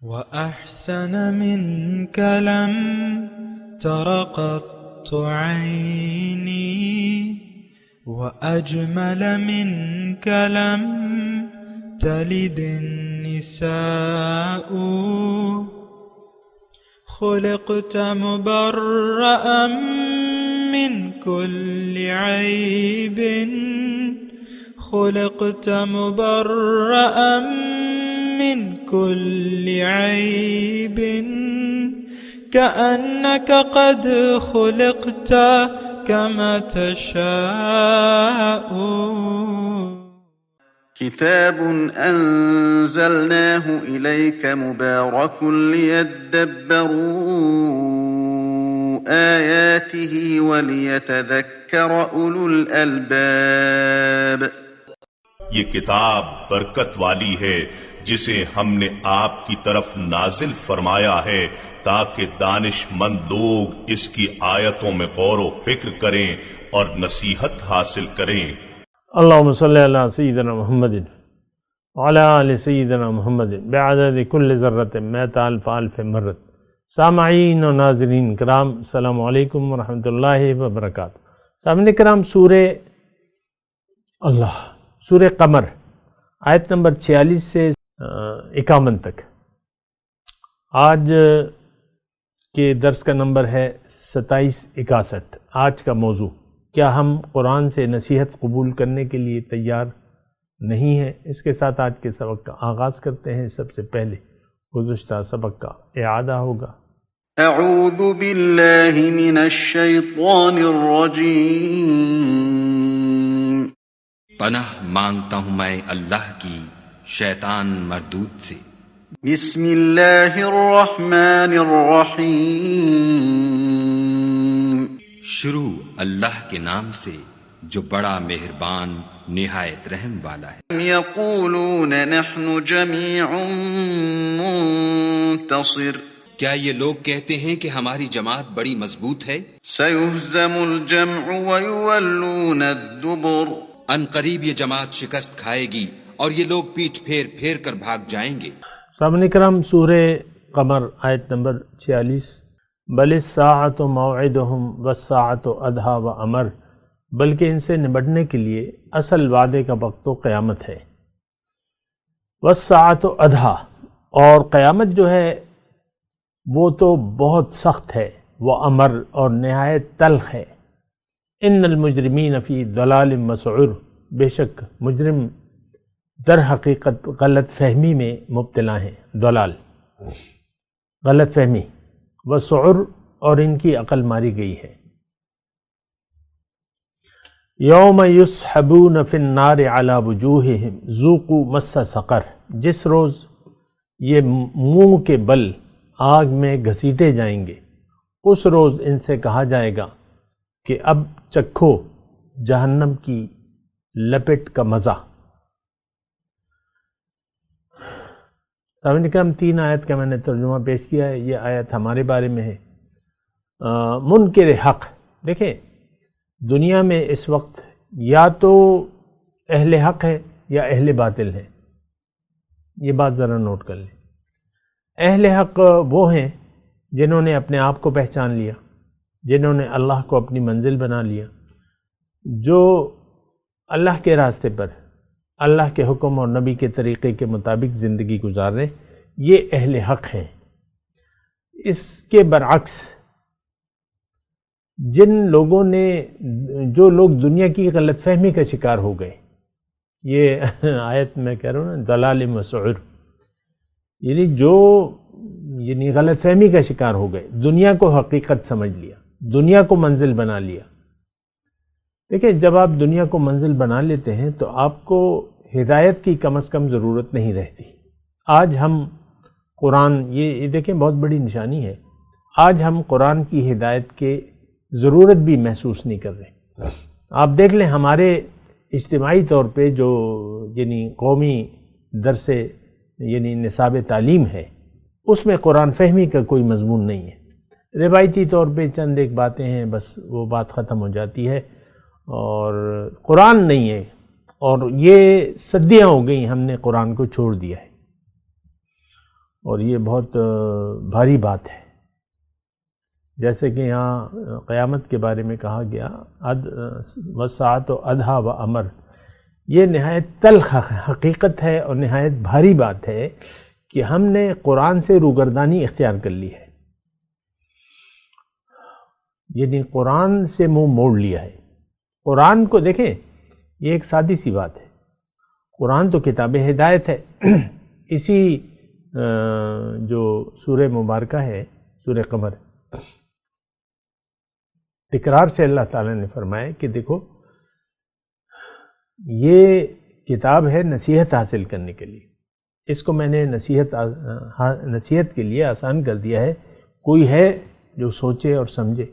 وأحسن منك لم تر قط عيني وأجمل منك لم تلد النساء خلقت مبرأ من كل عيب خلقت مبرأ من كل عيب كأنك قد خلقت كما تشاء. كتاب أنزلناه إليك مبارك ليدبروا آياته وليتذكر أولو الألباب. یہ کتاب برکت والی ہے جسے ہم نے آپ کی طرف نازل فرمایا ہے تاکہ دانش مند لوگ اس کی آیتوں میں غور و فکر کریں اور نصیحت حاصل کریں. اللہم صلی علی سیدنا محمد وعلی آل سیدنا محمد بعدد کل ذرۃ مئۃ الف الف مرۃ. سامعین و ناظرین کرام، السلام علیکم ورحمۃ اللہ وبرکاتہ. سامعین کرام، سورہ قمر آیت نمبر 46 سے 51 تک. آج کے درس کا نمبر ہے 2761. آج کا موضوع: کیا ہم قرآن سے نصیحت قبول کرنے کے لیے تیار نہیں ہیں؟ اس کے ساتھ آج کے سبق کا آغاز کرتے ہیں. سب سے پہلے گزشتہ سبق کا اعادہ ہوگا. اعوذ باللہ من الشیطان الرجیم. پناہ مانگتا ہوں میں اللہ کی شیطان مردود سے. بسم اللہ الرحمن الرحیم. شروع اللہ کے نام سے جو بڑا مہربان نہایت رحم والا ہے. یقولون نحن جمیع منتصر. کیا یہ لوگ کہتے ہیں کہ ہماری جماعت بڑی مضبوط ہے؟ سیہزم الجمع ویولون الدبر. ان قریب یہ جماعت شکست کھائے گی اور یہ لوگ پیٹھ پھیر پھیر کر بھاگ جائیں گے. سامعین کرام، سورہ قمر آیت نمبر 46. بل الساعۃ موعدہم والساعۃ ادھیٰ وامر. بلکہ ان سے نمٹنے کے لیے اصل وعدے کا وقت تو قیامت ہے. والساعۃ ادھیٰ، اور قیامت جو ہے وہ تو بہت سخت ہے. وامر، اور نہایت تلخ ہے. ان المجرمین فی ضلال مسعور. بے شک مجرم در حقیقت غلط فہمی میں مبتلا ہیں. ضلال غلط فہمی، وسعور، اور ان کی عقل ماری گئی ہے. یوم یسحبون فی النار علی وجوہہم ذوقوا مس سقر. جس روز یہ منہ کے بل آگ میں گھسیٹے جائیں گے، اس روز ان سے کہا جائے گا کہ اب چکھو جہنم کی لپٹ کا مزہ. سامعین کرام، 3 آیت کا میں نے ترجمہ پیش کیا ہے. یہ آیت ہمارے بارے میں ہے. منکر حق. دیکھیں، دنیا میں اس وقت یا تو اہل حق ہے یا اہل باطل ہے. یہ بات ذرا نوٹ کر لیں. اہل حق وہ ہیں جنہوں نے اپنے آپ کو پہچان لیا، جنہوں نے اللہ کو اپنی منزل بنا لیا، جو اللہ کے راستے پر اللہ کے حکم اور نبی کے طریقے کے مطابق زندگی گزار رہے. یہ اہل حق ہیں. اس کے برعکس جو لوگ دنیا کی غلط فہمی کا شکار ہو گئے، یہ آیت میں کہہ رہا ہوں نا، ضلال مسعور، یعنی غلط فہمی کا شکار ہو گئے، دنیا کو حقیقت سمجھ لیا، دنیا کو منزل بنا لیا. دیکھیں، جب آپ دنیا کو منزل بنا لیتے ہیں تو آپ کو ہدایت کی کم از کم ضرورت نہیں رہتی. آج ہم قرآن، یہ دیکھیں بہت بڑی نشانی ہے، آج ہم قرآن کی ہدایت کے ضرورت بھی محسوس نہیں کر رہے. آپ دیکھ لیں، ہمارے اجتماعی طور پہ جو یعنی قومی درس یعنی نصاب تعلیم ہے، اس میں قرآن فہمی کا کوئی مضمون نہیں ہے. روایتی طور پہ چند ایک باتیں ہیں، بس وہ بات ختم ہو جاتی ہے، اور قرآن نہیں ہے. اور یہ صدیاں ہو گئی ہم نے قرآن کو چھوڑ دیا ہے. اور یہ بہت بھاری بات ہے. جیسے کہ یہاں قیامت کے بارے میں کہا گیا وساعت و ادھا و امر، یہ نہایت تلخ حقیقت ہے اور نہایت بھاری بات ہے کہ ہم نے قرآن سے روگردانی اختیار کر لی ہے، یعنی قرآن سے منہ موڑ لیا ہے. قرآن کو دیکھیں، یہ ایک سادی سی بات ہے. قرآن تو کتاب ہدایت ہے. اسی جو سورہ مبارکہ ہے، سورہ قمر، تکرار سے اللہ تعالیٰ نے فرمایا کہ دیکھو یہ کتاب ہے نصیحت حاصل کرنے کے لیے، اس کو میں نے نصیحت کے لیے آسان کر دیا ہے. کوئی ہے جو سوچے اور سمجھے.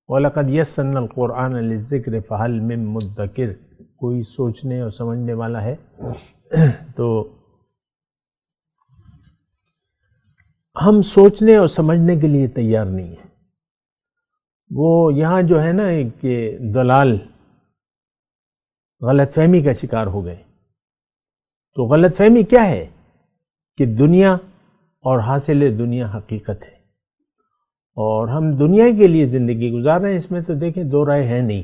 وَلَقَدْ يَسَّرْنَا الْقُرْآنَ لِلذِّكْرِ فَهَلْ مِن مُدَّكِرٍ، کوئی سوچنے اور سمجھنے والا ہے. تو ہم سوچنے اور سمجھنے کے لیے تیار نہیں ہیں. وہ یہاں جو ہے نا کہ دلال غلط فہمی کا شکار ہو گئے. تو غلط فہمی کیا ہے کہ دنیا اور حاصل دنیا حقیقت ہے، اور ہم دنیا کے لیے زندگی گزار رہے ہیں. اس میں تو دیکھیں دو رائے ہے نہیں.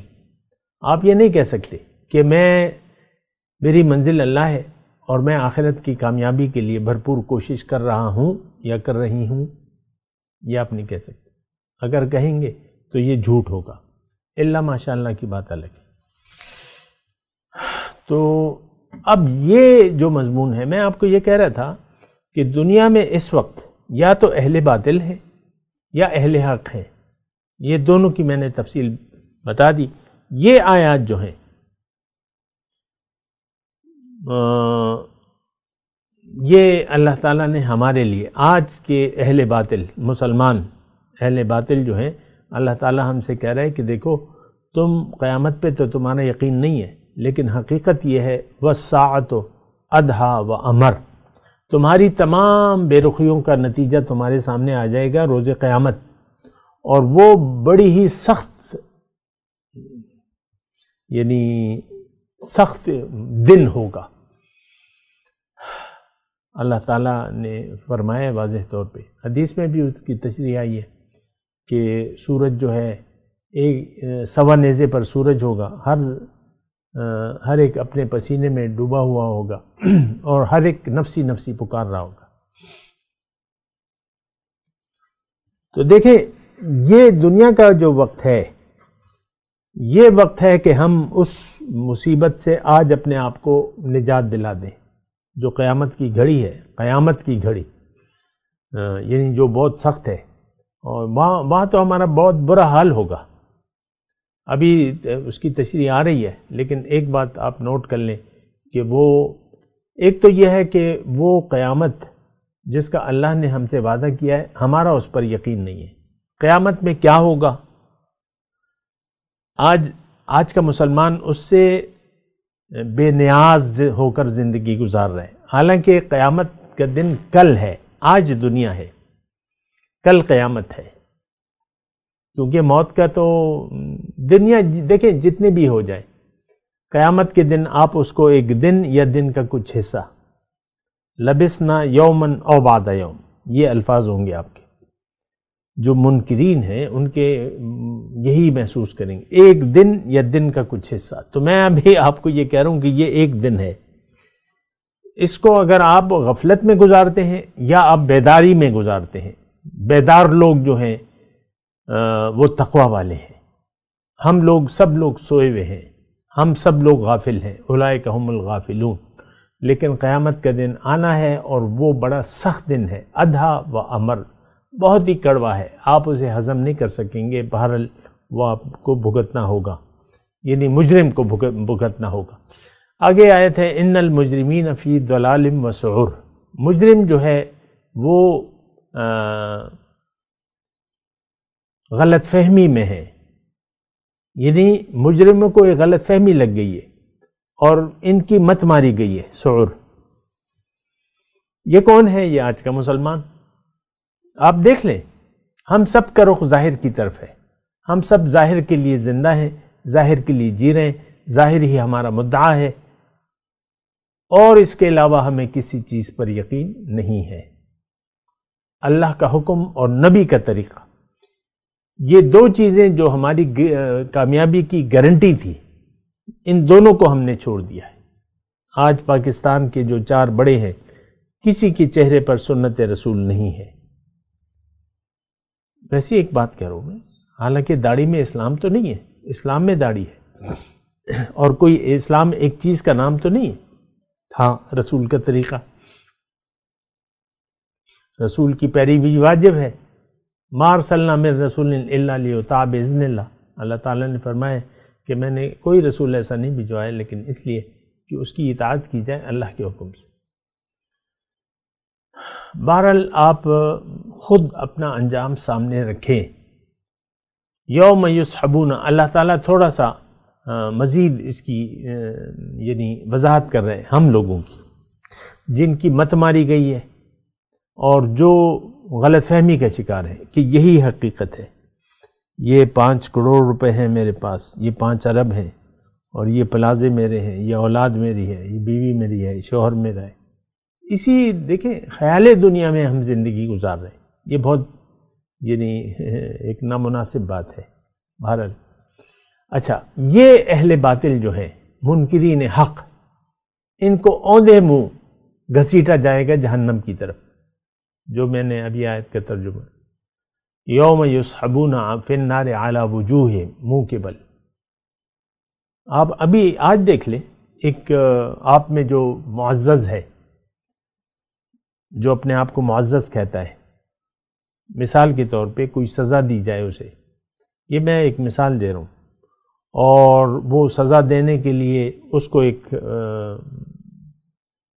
آپ یہ نہیں کہہ سکتے کہ میری منزل اللہ ہے اور میں آخرت کی کامیابی کے لیے بھرپور کوشش کر رہا ہوں یا کر رہی ہوں. یہ آپ نہیں کہہ سکتے. اگر کہیں گے تو یہ جھوٹ ہوگا، الا ماشاء اللہ کی بات الگ ہے. تو اب یہ جو مضمون ہے، میں آپ کو یہ کہہ رہا تھا کہ دنیا میں اس وقت یا تو اہل باطل ہے یا اہل حق ہے. یہ دونوں کی میں نے تفصیل بتا دی. یہ آیات جو ہیں یہ اللہ تعالیٰ نے ہمارے لیے، آج کے اہل باطل مسلمان اہل باطل جو ہیں، اللہ تعالیٰ ہم سے کہہ رہا ہے کہ دیکھو تم قیامت پہ تو تمہارا یقین نہیں ہے، لیکن حقیقت یہ ہے وَالسَّاعَةُ أَدْهَا وَأَمَرُ، تمہاری تمام بے رخیوں کا نتیجہ تمہارے سامنے آ جائے گا روز قیامت، اور وہ بڑی ہی سخت، یعنی سخت دن ہوگا. اللہ تعالیٰ نے فرمایا واضح طور پہ، حدیث میں بھی اس کی تشریح آئی ہے کہ سورج جو ہے ایک سوا نیزے پر سورج ہوگا، ہر ایک اپنے پسینے میں ڈوبا ہوا ہوگا اور ہر ایک نفسی نفسی پکار رہا ہوگا. تو دیکھیں یہ دنیا کا جو وقت ہے، یہ وقت ہے کہ ہم اس مصیبت سے آج اپنے آپ کو نجات دلا دیں جو قیامت کی گھڑی ہے. قیامت کی گھڑی یعنی جو بہت سخت ہے، اور وہاں تو ہمارا بہت برا حال ہوگا. ابھی اس کی تشریح آ رہی ہے، لیکن ایک بات آپ نوٹ کر لیں کہ وہ ایک تو یہ ہے کہ وہ قیامت جس کا اللہ نے ہم سے وعدہ کیا ہے، ہمارا اس پر یقین نہیں ہے. قیامت میں کیا ہوگا، آج کا مسلمان اس سے بے نیاز ہو کر زندگی گزار رہے ہیں. حالانکہ قیامت کا دن کل ہے، آج دنیا ہے، کل قیامت ہے. کیونکہ موت کا تو دنیا دیکھیں جتنے بھی ہو جائے، قیامت کے دن آپ اس کو ایک دن یا دن کا کچھ حصہ، لبسنا یومن او بعد یوم، یہ الفاظ ہوں گے آپ کے. جو منکرین ہیں ان کے یہی محسوس کریں گے، ایک دن یا دن کا کچھ حصہ. تو میں ابھی آپ کو یہ کہہ رہا ہوں کہ یہ ایک دن ہے. اس کو اگر آپ غفلت میں گزارتے ہیں یا آپ بیداری میں گزارتے ہیں، بیدار لوگ جو ہیں وہ تقوی والے ہیں. ہم لوگ سب لوگ سوئے ہوئے ہیں، ہم سب لوگ غافل ہیں، اولئک هم الغافلون. لیکن قیامت کا دن آنا ہے اور وہ بڑا سخت دن ہے. ادھا و امر، بہت ہی کڑوا ہے، آپ اسے ہضم نہیں کر سکیں گے. بہرحال وہ آپ کو بھگتنا ہوگا، یعنی مجرم کو بھگتنا ہوگا. آگے آیت ہے ان المجرمین فی ضلال و سعر. مجرم جو ہے وہ غلط فہمی میں ہے، یعنی مجرموں کو ایک غلط فہمی لگ گئی ہے اور ان کی مت ماری گئی ہے. سعر یہ کون ہے؟ یہ آج کا مسلمان. آپ دیکھ لیں، ہم سب کا رخ ظاہر کی طرف ہے. ہم سب ظاہر کے لیے زندہ ہیں، ظاہر کے لیے جی رہے ہیں، ظاہر ہی ہمارا مدعا ہے، اور اس کے علاوہ ہمیں کسی چیز پر یقین نہیں ہے. اللہ کا حکم اور نبی کا طریقہ، یہ دو چیزیں جو ہماری کامیابی کی گارنٹی تھی، ان دونوں کو ہم نے چھوڑ دیا ہے۔ آج پاکستان کے جو 4 بڑے ہیں، کسی کے چہرے پر سنت رسول نہیں ہے۔ ویسی ایک بات کہہ رہا ہوں میں، حالانکہ داڑھی میں اسلام تو نہیں ہے، اسلام میں داڑھی ہے، اور کوئی اسلام ایک چیز کا نام تو نہیں ہے، ہاں رسول کا طریقہ، رسول کی پیروی واجب ہے۔ ما ارسلنا من رسول الا لیطاع باذن اللہ، اللہ تعالیٰ نے فرمایا کہ میں نے کوئی رسول ایسا نہیں بھجوایا لیکن اس لیے کہ اس کی اطاعت کی جائے اللہ کے حکم سے۔ بہرحال آپ خود اپنا انجام سامنے رکھیں۔ یوم یسحبون، اللہ تعالیٰ تھوڑا سا مزید اس کی یعنی وضاحت کر رہے ہیں ہم لوگوں کی، جن کی مت ماری گئی ہے اور جو غلط فہمی کا شکار ہے کہ یہی حقیقت ہے، یہ 5 کروڑ روپے ہیں میرے پاس، یہ 5 ارب ہیں، اور یہ پلازے میرے ہیں، یہ اولاد میری ہے، یہ بیوی میری ہے، شوہر میرا ہے۔ اسی دیکھیں خیال دنیا میں ہم زندگی گزار رہے ہیں، یہ بہت یعنی ایک نامناسب بات ہے۔ بہرحال اچھا، یہ اہل باطل جو ہے منکرین حق، ان کو اوندے منہ گھسیٹا جائے گا جہنم کی طرف، جو میں نے ابھی آیت کا ترجمہ، یوم یسحبون فی النار علی وجوہہم، منہ کے بل۔ آپ ابھی آج دیکھ لیں، ایک آپ میں جو معزز ہے، جو اپنے آپ کو معزز کہتا ہے، مثال کے طور پہ کوئی سزا دی جائے اسے، یہ میں ایک مثال دے رہا ہوں، اور وہ سزا دینے کے لیے اس کو ایک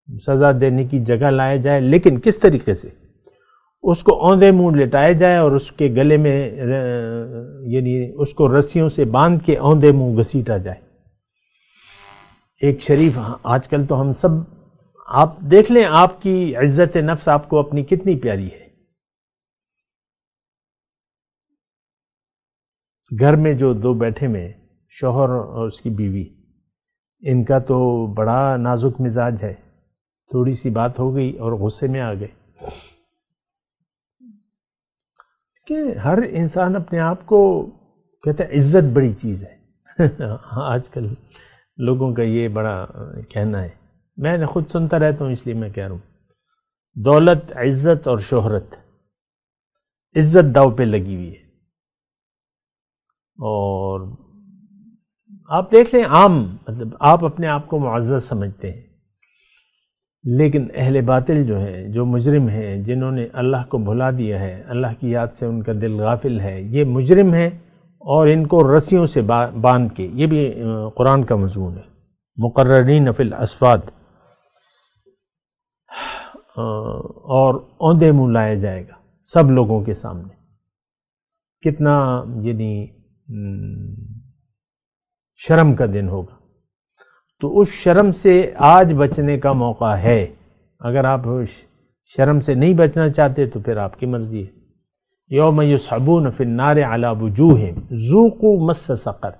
سزا دینے کی جگہ لایا جائے، لیکن کس طریقے سے؟ اس کو اوندے منہ لٹایا جائے اور اس کے گلے میں یعنی اس کو رسیوں سے باندھ کے اوندے منہ گھسیٹا جائے۔ ایک شریف، آج کل تو ہم سب، آپ دیکھ لیں آپ کی عزت نفس آپ کو اپنی کتنی پیاری ہے۔ گھر میں جو 2 بیٹھے میں، شوہر اور اس کی بیوی، ان کا تو بڑا نازک مزاج ہے، تھوڑی سی بات ہو گئی اور غصے میں آ گئے، کہ ہر انسان اپنے آپ کو کہتا ہے عزت بڑی چیز ہے۔ آج کل لوگوں کا یہ بڑا کہنا ہے، میں نے خود سنتا رہتا ہوں اس لیے میں کہہ رہا ہوں، دولت، عزت اور شہرت، عزت داؤ پہ لگی ہوئی ہے۔ اور آپ دیکھ لیں عام، مطلب آپ اپنے آپ کو معزز سمجھتے ہیں، لیکن اہل باطل جو ہیں، جو مجرم ہیں، جنہوں نے اللہ کو بھلا دیا ہے، اللہ کی یاد سے ان کا دل غافل ہے، یہ مجرم ہیں، اور ان کو رسیوں سے باندھ کے، یہ بھی قرآن کا مضمون ہے، مقررین فی الاسفاد، اور اوندے منہ لایا جائے گا سب لوگوں کے سامنے۔ کتنا یعنی شرم کا دن ہوگا۔ تو اس شرم سے آج بچنے کا موقع ہے۔ اگر آپ شرم سے نہیں بچنا چاہتے تو پھر آپ کی مرضی ہے۔ یوم یسحبون فی النار علی وجوہہم ذوقوا مس سقر،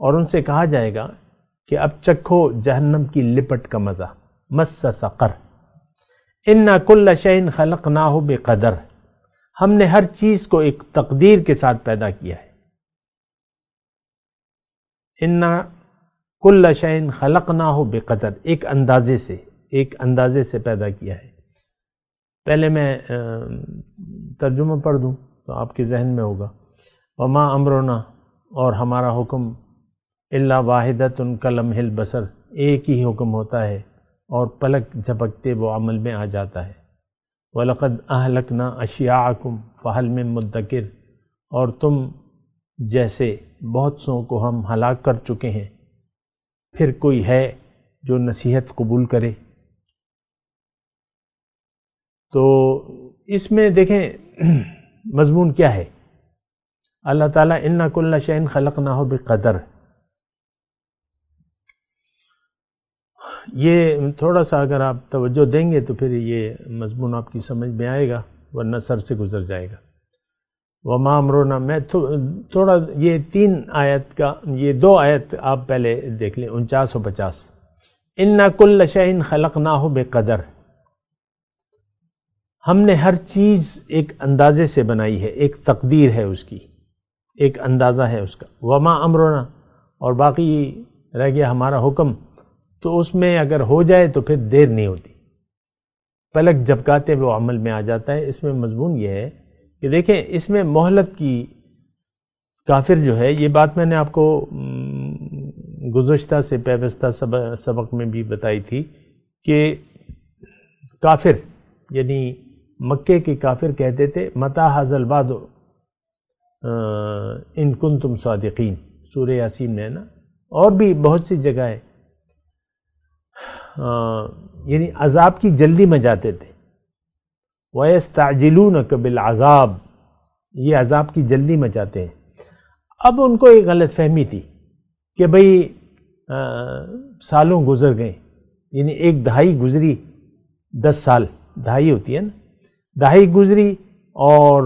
اور ان سے کہا جائے گا کہ اب چکھو جہنم کی لپٹ کا مزہ، مس سقر۔ انا کل شیء خلقناہ بقدر، ہم نے ہر چیز کو ایک تقدیر کے ساتھ پیدا کیا ہے۔ انا کل شیء خلقناہ بقدر، ایک اندازے سے پیدا کیا ہے۔ پہلے میں ترجمہ پڑھ دوں تو آپ کے ذہن میں ہوگا۔ وما امرنا، اور ہمارا حکم، الا واحدۃ کلمح البصر، ایک ہی حکم ہوتا ہے اور پلک جھپکتے وہ عمل میں آ جاتا ہے۔ وَلَقَدْ أَهْلَكْنَا أَشْيَاعَكُمْ فَهَلْ مِن مُدَّكِرٍ، اور تم جیسے بہت سو کو ہم ہلاک کر چکے ہیں، پھر کوئی ہے جو نصیحت قبول کرے؟ تو اس میں دیکھیں مضمون کیا ہے۔ اللہ تعالیٰ اِنَّا كُلَّ شَيْءٍ خَلَقْنَاهُ بِقَدَر، یہ تھوڑا سا اگر آپ توجہ دیں گے تو پھر یہ مضمون آپ کی سمجھ میں آئے گا، ورنہ سر سے گزر جائے گا۔ وما امرنا، میں تھوڑا یہ 3 آیت کا، یہ 2 آیت آپ پہلے دیکھ لیں، 49 و 50۔ اِنَّا كُلَّ شَيْءٍ خَلَقْنَاهُ بِقَدَر، ہم نے ہر چیز ایک اندازے سے بنائی ہے، ایک تقدیر ہے اس کی، ایک اندازہ ہے اس کا. وما امرنا، اور باقی رہ گیا ہمارا حکم، تو اس میں اگر ہو جائے تو پھر دیر نہیں ہوتی، پلک جھپکاتے وہ عمل میں آ جاتا ہے. اس میں مضمون یہ ہے کہ دیکھیں اس میں مہلت کی، کافر جو ہے، یہ بات میں نے آپ کو گزشتہ سے پیوستہ سبق میں بھی بتائی تھی کہ کافر یعنی مکے کے کافر کہتے تھے متی ھذا الوعد ان کنتم صادقین، سورہ یاسین میں ہے نا، اور بھی بہت سی جگہ ہے، یعنی عذاب کی جلدی میں جاتے تھے. وَيَسْتَعْجِلُونَكَ بِالْعَذَابِ، یہ عذاب کی جلدی میں جاتے ہیں. اب ان کو ایک غلط فہمی تھی کہ بھئی سالوں گزر گئے، یعنی ایک دہائی گزری، 10 سال دہائی ہوتی ہے نا، دہائی گزری اور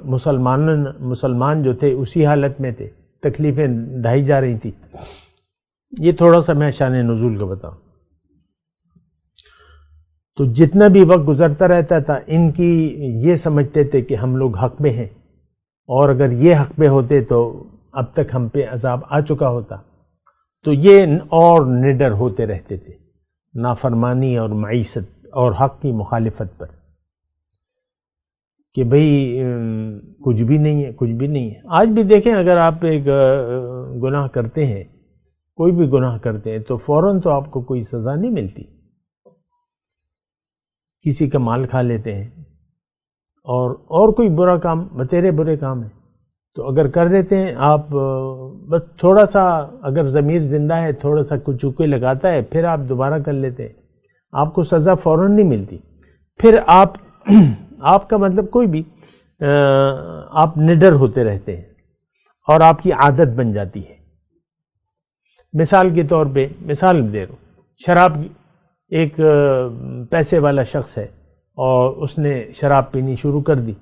مسلمان جو تھے اسی حالت میں تھے، تکلیفیں ڈھائی جا رہی تھی. یہ تھوڑا سا میں شان نزول کا بتاؤں. تو جتنا بھی وقت گزرتا رہتا تھا ان کی یہ سمجھتے تھے کہ ہم لوگ حق میں ہیں، اور اگر یہ حق میں ہوتے تو اب تک ہم پہ عذاب آ چکا ہوتا. تو یہ اور نڈر ہوتے رہتے تھے نافرمانی اور معیشت اور حق کی مخالفت پر، کہ بھئی کچھ بھی نہیں ہے، کچھ بھی نہیں ہے. آج بھی دیکھیں اگر آپ ایک گناہ کرتے ہیں، کوئی بھی گناہ کرتے ہیں، تو فوراً تو آپ کو کوئی سزا نہیں ملتی. کسی کا مال کھا لیتے ہیں اور کوئی برا کام، بتیرے برے کام ہیں، تو اگر کر لیتے ہیں آپ، بس تھوڑا سا اگر ضمیر زندہ ہے تھوڑا سا کچھ چوکے لگاتا ہے، پھر آپ دوبارہ کر لیتے ہیں، آپ کو سزا فوراً نہیں ملتی. پھر آپ کا مطلب کوئی بھی آپ نڈر ہوتے رہتے ہیں اور آپ کی عادت بن جاتی ہے. مثال کے طور پہ مثال دے رہا ہوں، شراب، ایک پیسے والا شخص ہے اور اس نے شراب پینی شروع کر دی،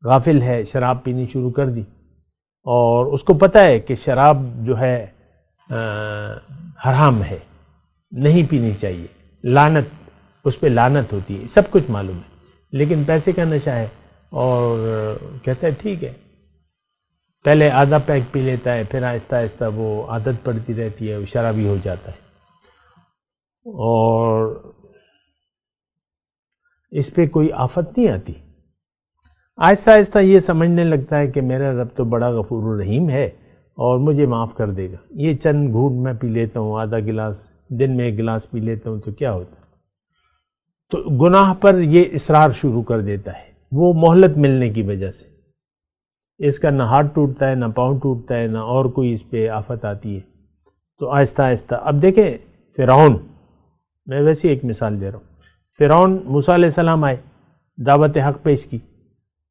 غافل ہے، شراب پینی شروع کر دی، اور اس کو پتہ ہے کہ شراب جو ہے حرام ہے، نہیں پینی چاہیے، لعنت، اس پہ لعنت ہوتی ہے، سب کچھ معلوم ہے، لیکن پیسے کا نشہ ہے اور کہتا ہے ٹھیک ہے، پہلے آدھا پیک پی لیتا ہے، پھر آہستہ آہستہ وہ عادت پڑتی رہتی ہے، وہ شرابی ہو جاتا ہے. اور اس پہ کوئی آفت نہیں آتی. آہستہ آہستہ یہ سمجھنے لگتا ہے کہ میرا رب تو بڑا غفور الرحیم ہے اور مجھے معاف کر دے گا، یہ چند گھونٹ میں پی لیتا ہوں، آدھا گلاس دن میں 1 گلاس پی لیتا ہوں تو کیا ہوتا ہے. تو گناہ پر یہ اصرار شروع کر دیتا ہے، وہ مہلت ملنے کی وجہ سے. اس کا نہ ہاتھ ٹوٹتا ہے، نہ پاؤں ٹوٹتا ہے، نہ اور کوئی اس پہ آفت آتی ہے. تو آہستہ آہستہ اب دیکھیں فرعون، میں ویسے ایک مثال دے رہا ہوں. فرعون، موسیٰ علیہ السلام آئے، دعوت حق پیش کی،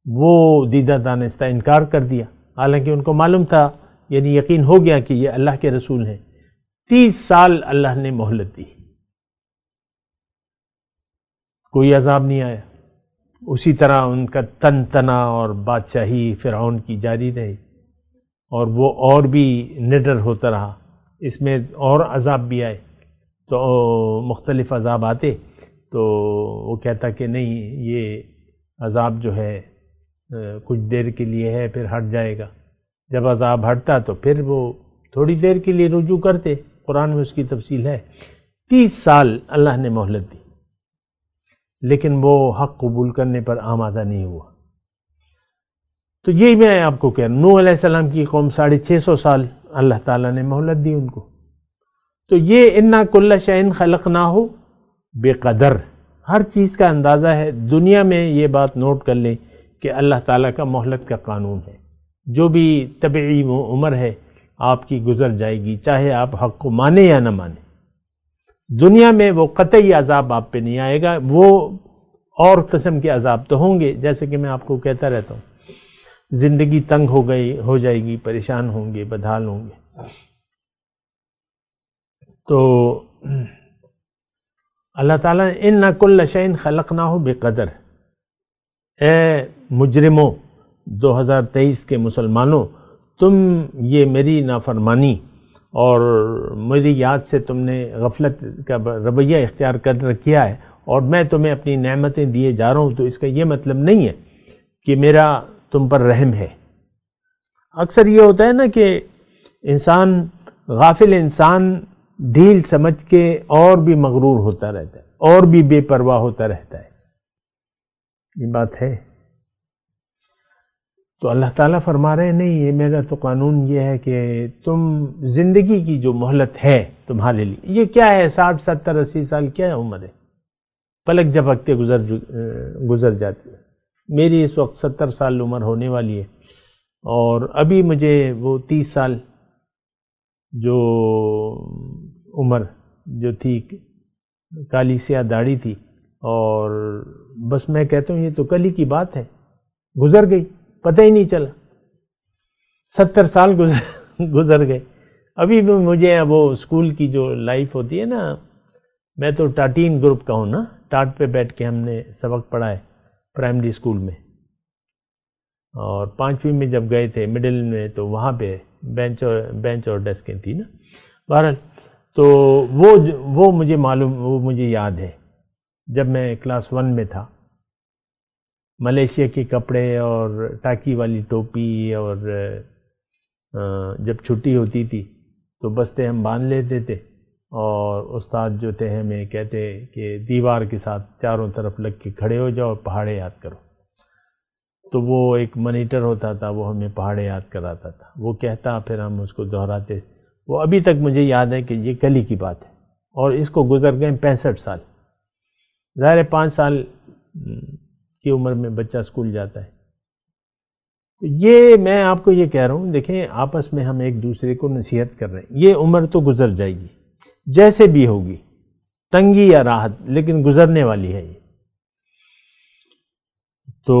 وہ دیدہ دانستہ انکار کر دیا، حالانکہ ان کو معلوم تھا، یعنی یقین ہو گیا کہ یہ اللہ کے رسول ہیں. 30 سال اللہ نے مہلت دی، کوئی عذاب نہیں آیا. اسی طرح ان کا تن تنا اور بادشاہی فرعون کی جاری رہی، اور وہ اور بھی نڈر ہوتا رہا. اس میں اور عذاب بھی آئے، تو مختلف عذاب آتے تو وہ کہتا کہ نہیں، یہ عذاب جو ہے کچھ دیر کے لیے ہے، پھر ہٹ جائے گا. جب عذاب ہٹتا تو پھر وہ تھوڑی دیر کے لیے رجوع کرتے. قرآن میں اس کی تفصیل ہے. 30 سال اللہ نے مہلت دی، لیکن وہ حق قبول کرنے پر آمادہ نہیں ہوا. تو یہی میں آپ کو کہہ رہا ہوں، نوح علیہ السلام کی قوم 650 سال اللہ تعالیٰ نے مہلت دی ان کو. تو یہ اِنَّا كُلَّ شَيْءٍ خَلَقْنَاهُ بِقَدَر، ہر چیز کا اندازہ ہے. دنیا میں یہ بات نوٹ کر لیں کہ اللہ تعالیٰ کا مہلت کا قانون ہے. جو بھی طبعی عمر ہے آپ کی گزر جائے گی، چاہے آپ حق کو مانیں یا نہ مانیں. دنیا میں وہ قطعی عذاب آپ پہ نہیں آئے گا، وہ اور قسم کے عذاب تو ہوں گے، جیسے کہ میں آپ کو کہتا رہتا ہوں، زندگی تنگ ہو جائے گی، پریشان ہوں گے، بدحال ہوں گے. تو اللہ تعالیٰ نے اِنَّا كُلَّ شَيْءٍ خَلَقْنَاهُ بِقَدَر. اے مجرموں، 2023 کے مسلمانوں، تم یہ میری نافرمانی اور میری یاد سے تم نے غفلت کا رویہ اختیار کر رکھا ہے، اور میں تمہیں اپنی نعمتیں دیے جا رہا ہوں، تو اس کا یہ مطلب نہیں ہے کہ میرا تم پر رحم ہے۔ اکثر یہ ہوتا ہے نا کہ انسان، غافل انسان ڈھیل سمجھ کے اور بھی مغرور ہوتا رہتا ہے، اور بھی بے پرواہ ہوتا رہتا ہے۔ یہ بات ہے۔ تو اللہ تعالیٰ فرما رہے ہیں نہیں، یہ میرا تو قانون یہ ہے کہ تم زندگی کی جو مہلت ہے تمہارے لیے، یہ کیا ہے 60 70 80 سال، کیا ہے عمر ہے، پلک جھپکتے گزر جاتی ہے۔ میری اس وقت 70 سال عمر ہونے والی ہے، اور ابھی مجھے وہ 30 سال جو عمر جو تھی، کالی سیاہ داڑھی تھی، اور بس میں کہتا ہوں یہ تو کل ہی کی بات ہے، گزر گئی، پتہ ہی نہیں چلا۔ 70 سال گزر گئے۔ ابھی بھی مجھے وہ اسکول کی جو لائف ہوتی ہے نا، میں تو ٹاٹین گروپ کا ہوں نا، ٹاٹ پہ بیٹھ کے ہم نے سبق پڑھا ہے پرائمری اسکول میں، اور 5ویں میں جب گئے تھے مڈل میں، تو وہاں پہ بینچ اور ڈیسکیں تھی نا۔ بہرحال تو وہ مجھے معلوم، وہ مجھے یاد ہے جب میں کلاس 1 میں تھا، ملیشیا کے کپڑے اور ٹاکی والی ٹوپی، اور جب چھٹی ہوتی تھی تو بستے ہم باندھ لیتے تھے، اور استاد جو تھے ہمیں کہتے کہ دیوار کے ساتھ چاروں طرف لگ کے کھڑے ہو جاؤ اور پہاڑے یاد کرو۔ تو وہ ایک مانیٹر ہوتا تھا، وہ ہمیں پہاڑے یاد کراتا تھا، وہ کہتا، پھر ہم اس کو دہراتے۔ وہ ابھی تک مجھے یاد ہے کہ یہ کل ہی کی بات ہے، اور اس کو گزر گئے 65 سال۔ ظاہر ہے 5 سال کی عمر میں بچہ اسکول جاتا ہے۔ تو یہ میں آپ کو یہ کہہ رہا ہوں، دیکھیں آپس میں ہم ایک دوسرے کو نصیحت کر رہے ہیں، یہ عمر تو گزر جائے گی جیسے بھی ہوگی، تنگی یا راحت، لیکن گزرنے والی ہے یہ۔ تو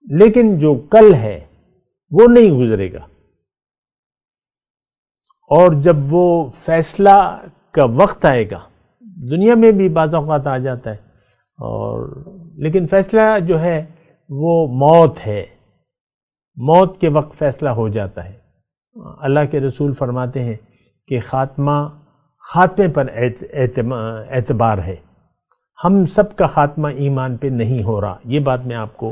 لیکن جو کل ہے وہ نہیں گزرے گا، اور جب وہ فیصلہ کا وقت آئے گا، دنیا میں بھی بعض اوقات آ جاتا ہے، اور لیکن فیصلہ جو ہے وہ موت ہے، موت کے وقت فیصلہ ہو جاتا ہے۔ اللہ کے رسول فرماتے ہیں کہ خاتمے پر اعتبار ہے، ہم سب کا خاتمہ ایمان پہ نہیں ہو رہا۔ یہ بات میں آپ کو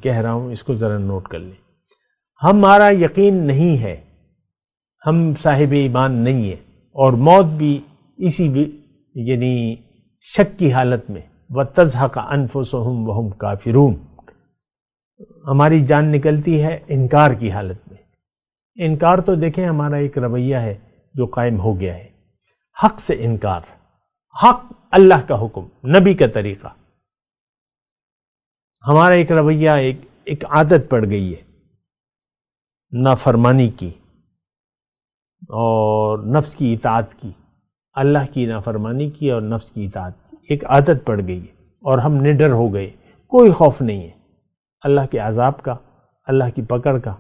کہہ رہا ہوں، اس کو ذرا نوٹ کر لیں۔ ہمارا یقین نہیں ہے، ہم صاحب ایمان نہیں ہیں، اور موت بھی اسی یعنی شک کی حالت میں، وَتَزْهَقَ أَنفُسُهُمْ وَهُمْ كَافِرُونَ، ہماری جان نکلتی ہے انکار کی حالت میں۔ انکار تو دیکھیں ہمارا ایک رویہ ہے جو قائم ہو گیا ہے، حق سے انکار، حق اللہ کا حکم، نبی کا طریقہ، ہمارا ایک رویہ، ایک عادت پڑ گئی ہے نافرمانی کی اور نفس کی اطاعت کی، اللہ کی نافرمانی کی اور نفس کی اطاعت کی، ایک عادت پڑ گئی ہے، اور ہم نڈر ہو گئے، کوئی خوف نہیں ہے اللہ کے عذاب کا، اللہ کی پکڑ کا،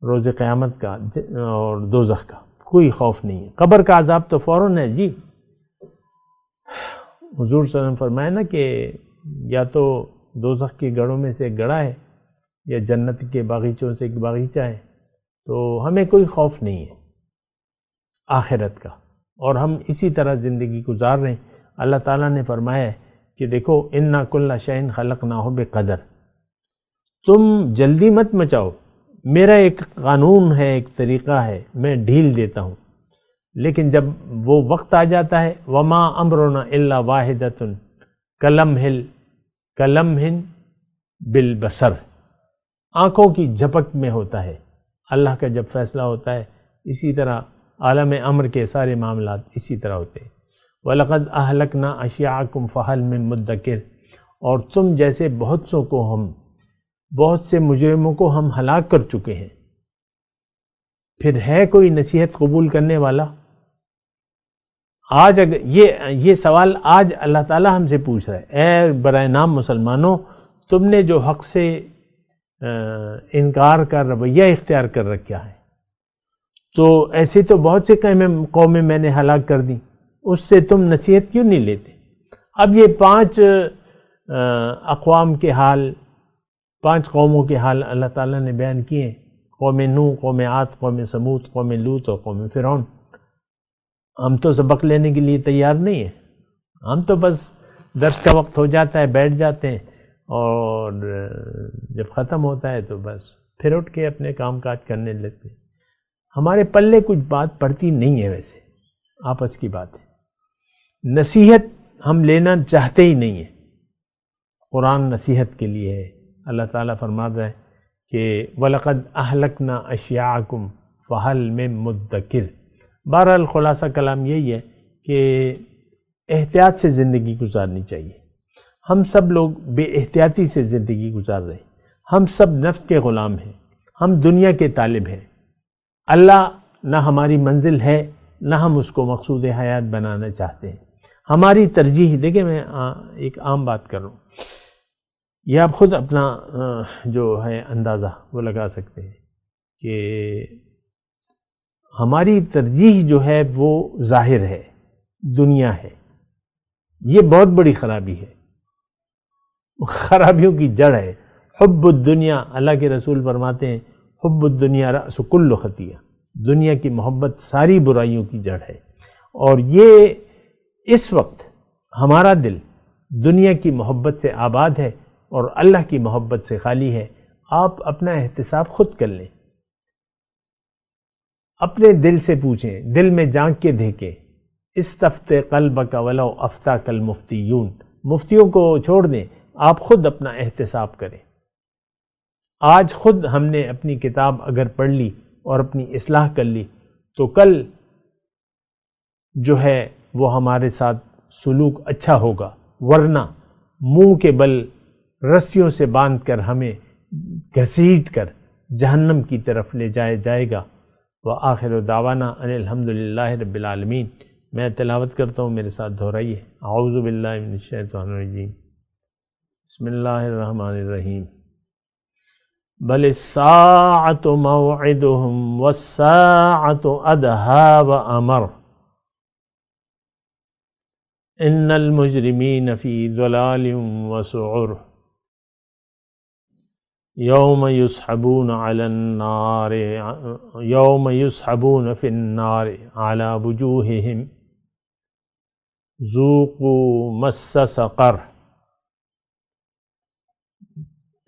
روز قیامت کا اور دوزخ کا، کوئی خوف نہیں ہے۔ قبر کا عذاب تو فوراً ہے جی، حضور صلی اللہ علیہ وسلم فرمایا نا کہ یا تو دوزخ کے گڑھوں میں سے ایک گڑھا ہے، یا جنت کے باغیچوں سے ایک باغیچہ ہے، تو ہمیں کوئی خوف نہیں ہے آخرت کا، اور ہم اسی طرح زندگی گزار رہے ہیں۔ اللہ تعالیٰ نے فرمایا ہے کہ دیکھو اِنَّا كُلَّ شَيْءٍ خَلَقْنَاهُ بِقَدَرٍ، تم جلدی مت مچاؤ، میرا ایک قانون ہے، ایک طریقہ ہے، میں ڈھیل دیتا ہوں، لیکن جب وہ وقت آ جاتا ہے وَمَا أَمْرُنَا إِلَّا وَاحِدَةٌ كَلَمْحٍ بِالْبَصَرِ، آنکھوں کی جھپک میں ہوتا ہے۔ اللہ کا جب فیصلہ ہوتا ہے اسی طرح عالم امر کے سارے معاملات اسی طرح ہوتے ہیں۔ وَلَقَدْ أَهْلَكْنَا أَشْيَاعَكُمْ فَهَلْ مِن مُدَّكِرٍ، اور تم جیسے بہت سے مجرموں کو ہم ہلاک کر چکے ہیں، پھر ہے کوئی نصیحت قبول کرنے والا؟ آج اگر یہ سوال آج اللہ تعالیٰ ہم سے پوچھ رہا ہے، اے برائے نام مسلمانوں، تم نے جو حق سے انکار کا رویہ اختیار کر رکھا ہے، تو ایسے تو بہت سے قومیں میں نے ہلاک کر دی، اس سے تم نصیحت کیوں نہیں لیتے؟ اب یہ 5 اقوام کے حال، 5 قوموں کے حال اللہ تعالیٰ نے بیان کیے ہیں، قوم نوح، قوم عاد، قوم سمود، قوم لوط اور قوم فرعون۔ ہم تو سبق لینے کے لیے تیار نہیں ہیں، ہم تو بس درس کا وقت ہو جاتا ہے بیٹھ جاتے ہیں، اور جب ختم ہوتا ہے تو بس پھر اٹھ کے اپنے کام کاج کرنے لگتے ہیں۔ ہمارے پلے کچھ بات پڑتی نہیں ہے، ویسے آپس کی بات ہے۔ نصیحت ہم لینا چاہتے ہی نہیں ہیں۔ قرآن نصیحت کے لیے ہے۔ اللہ تعالیٰ فرماتا ہے کہ وَلَقَدْ أَهْلَكْنَا أَشْيَاعَكُمْ فَهَلْ مِن مُدَّكِرٍ۔ بہرحال خلاصہ کلام یہی ہے کہ احتیاط سے زندگی گزارنی چاہیے۔ ہم سب لوگ بے احتیاطی سے زندگی گزار رہے ہیں۔ ہم سب نفس کے غلام ہیں، ہم دنیا کے طالب ہیں۔ اللہ نہ ہماری منزل ہے، نہ ہم اس کو مقصود حیات بنانا چاہتے ہیں۔ ہماری ترجیح، دیکھیں میں ایک عام بات کر رہا ہوں، یہ آپ خود اپنا جو ہے اندازہ وہ لگا سکتے ہیں کہ ہماری ترجیح جو ہے وہ ظاہر ہے، دنیا ہے۔ یہ بہت بڑی خرابی ہے، خرابیوں کی جڑ ہے۔ حب الدنیا، اللہ کے رسول فرماتے ہیں حب الدنیا رأس کل خطیہ، دنیا کی محبت ساری برائیوں کی جڑ ہے۔ اور یہ اس وقت ہمارا دل دنیا کی محبت سے آباد ہے اور اللہ کی محبت سے خالی ہے۔ آپ اپنا احتساب خود کر لیں، اپنے دل سے پوچھیں، دل میں جھانک کے دیکھیں۔ استفت قلبک ولو افتاک المفتیون، مفتیوں کو چھوڑ دیں، آپ خود اپنا احتساب کریں۔ آج خود ہم نے اپنی کتاب اگر پڑھ لی اور اپنی اصلاح کر لی تو کل جو ہے وہ ہمارے ساتھ سلوک اچھا ہوگا، ورنہ منہ کے بل رسیوں سے باندھ کر ہمیں گھسیٹ کر جہنم کی طرف لے جایا جائے گا۔ وآخر دعوانا ان الحمدللہ رب العالمین۔ میں تلاوت کرتا ہوں، میرے ساتھ دہرائیے۔ اعوذ باللہ من الشیطان الرجیم، بسم اللہ الرحمن الرحیم۔ بل الساعۃ موعدہم والساعۃ ادہی وامر ان المجرمین فی ضلال وسعر یوم یسحبون علی النار یوم یسحبون فی النار علی وجوہہم ذوقوا مس سقر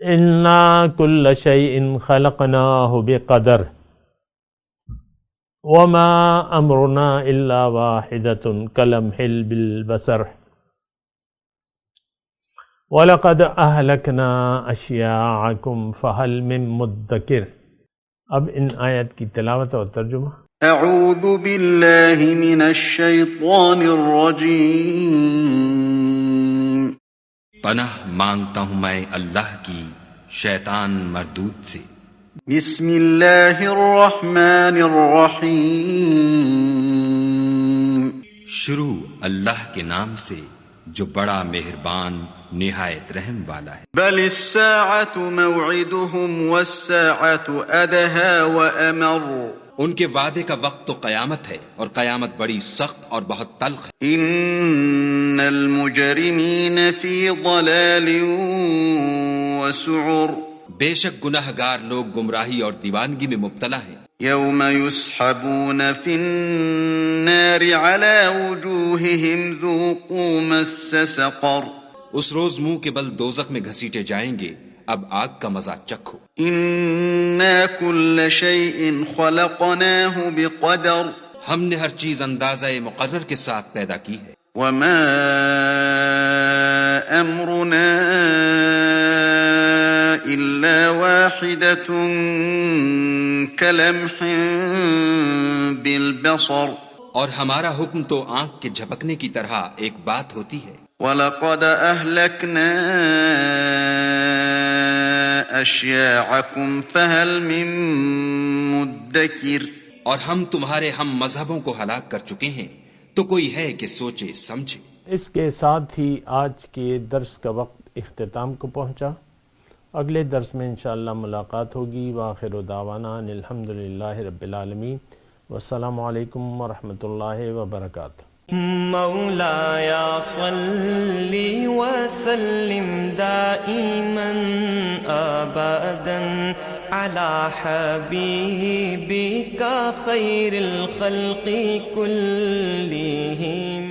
انا کل شیء خلقناہ بقدر وما امرنا الا واحدۃ کلمح بالبصر وَلَقَدْ أَهْلَكْنَا أَشْيَاعَكُمْ فَهَلْ مِن مُدَّكِرٍ۔ اب ان آیت کی تلاوت اور ترجمہ۔ اعوذ باللہ من الشیطان الرجیم۔ پناہ مانگتا ہوں میں اللہ کی شیطان مردود سے۔ بسم اللہ الرحمن الرحیم۔ شروع اللہ کے نام سے جو بڑا مہربان نہایت رحم والا ہے۔ بل الساعۃ موعدہم والساعۃ ادہی وامر۔ ان کے وعدے کا وقت تو قیامت ہے، اور قیامت بڑی سخت اور بہت تلخ ہے۔ ان المجرمین فی ضلال وسعر۔ بے شک گناہگار لوگ گمراہی اور دیوانگی میں مبتلا ہیں۔ یوم یسحبون فی النار علی وجوہہم ذوقوا مس سقر۔ اس روز منہ کے بل دوزخ میں گھسیٹے جائیں گے، اب آگ کا مزہ چکھو۔ انا کل شیء خلقناہ بقدر۔ ہم نے ہر چیز اندازہ مقرر کے ساتھ پیدا کی ہے۔ وما امرنا الا واحدۃ کلمح بالبصر۔ اور ہمارا حکم تو آنکھ کے جھپکنے کی طرح ایک بات ہوتی ہے۔ وَلَقَدْ أَهْلَكْنَا أَشْيَاعَكُمْ فَهَلْ مِن مُدَّكِرٍ۔ اور ہم تمہارے ہم مذہبوں کو ہلاک کر چکے ہیں، تو کوئی ہے کہ سوچے سمجھے۔ اس کے ساتھ ہی آج کے درس کا وقت اختتام کو پہنچا۔ اگلے درس میں انشاءاللہ ملاقات ہوگی۔ وآخر دعوانا ان الحمدللہ رب العالمین، والسلام علیکم ورحمۃ اللہ وبرکاتہ۔ مولاي صل وسلم دائما ابدا على حبيبك خير الخلق كلهم